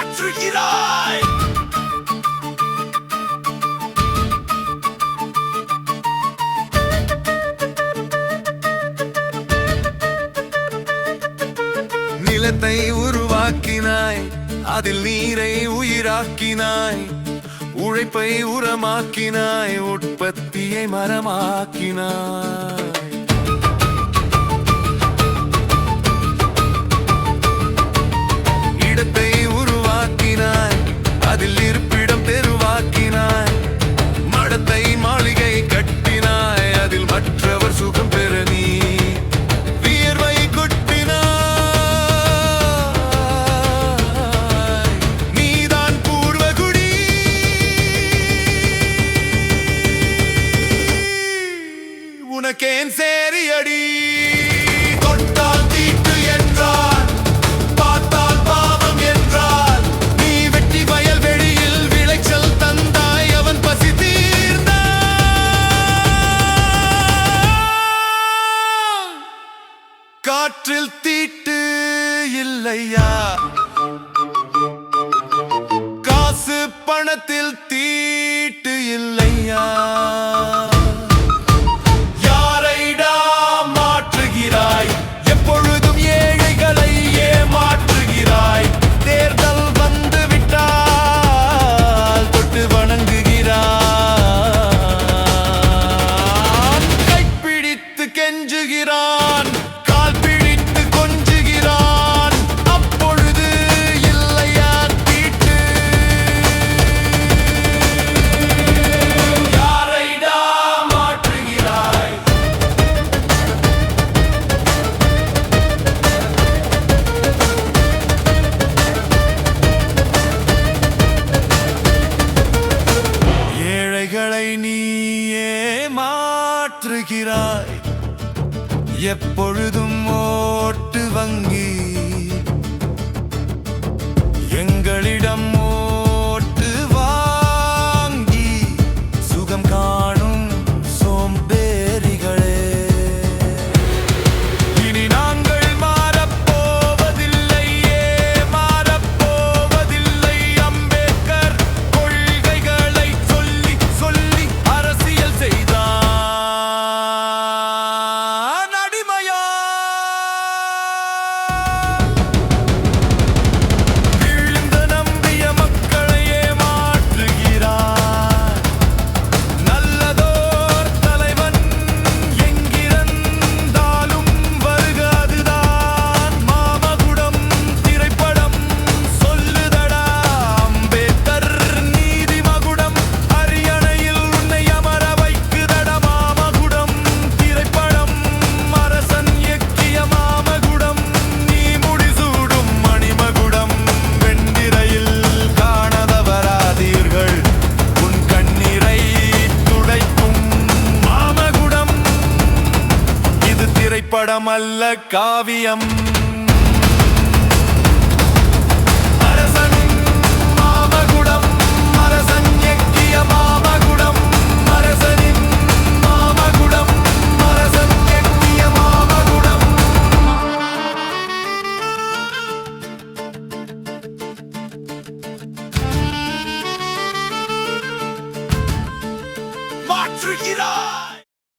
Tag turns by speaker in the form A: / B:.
A: மாற்றுகிறாய். நிலத்தை உருவாக்கினாய், அதில் நீரை உயிராக்கினாய், உழைப்பை உரமாக்கினாய், உற்பத்தியை மரமாக்கினாய். இடத்தை உருவாக்கினாய், அதில் இருப்பிடம் தெருவாக்கினாய், மடத்தை மாளிகை கட்டினாய், அதில் மற்றவர் சுகம் பெற நீ வியர்வை கொட்டினாய். நீதான் பூர்வகுடி, உனக்கேன் சேரியடி. தொட்டால் தீட்டு என்றால், பார்த்தால் பாவம் என்றால், நீ வெட்டி வயல் வெளியில் விளைச்சல் தந்தாய், அவன் பசி தீர்ந்தான். காற்றில் தீட்டு இல்லையா, காசு பணத்தில் தீட்டு இல்லையா. யாரைடா மாற்றுகிறாய், எப்பொழுதும் ஏழைகளை ஏமாற்றுகிறாய். தேர்தல் வந்து விட்டால் தொட்டு வணங்குகிறான், கைப்பிடித்து கெஞ்சுகிறான், கால் பிடித்து கொஞ்சுகிறான். அப்பொழுது இல்லையா தீட்டு. யாரைடா மாற்றுகிறாய். ஏழைகளை நீயே மாற்றுகிறாய், எப்பொழுதும் ஓட்டு வங்கி. எங்களிடம் ஓட்டு வாங்கி சுகம் காணும் சோம்பேறிகளே. இனி நாங்கள் மாறப்போவதில்லையே, மாறப்போவதில்லை. அம்பேத்கர் கொள்கைகளை சொல்லி சொல்லி அரசியல் செய்தான் அடிமையா. விழுந்து நம்பிய மக்களை ஏமாற்றுகிறார். நல்லதோர் தலைவன் எங்கிருந்தாலும் வருகாதுதான். மாமகுடம் திரைப்படம் சொல்லுதடா, அம்பேத்கர் நீதி மகுடம் அரியணையில் உன்னை அமர வைக்குதடா. மாமகுடம் திரைப்படம் அரசன் எக்கிய மாமகுடம், நீ முடிசூடும் மணிமகுடம். வெண்திரையில் காணாதவராதீர்கள், உன் கண்ணீரை துடைக்கும் மாமகுடம். இது திரைப்படம் அல்ல, காவியம். அரசன் மாமகுடம், அரசன் எக்கிய மாமகுடம், அரசனின் மாமகுடம், அரசன் எக்கிய மாமகுடம். மாற்றுகிறார்.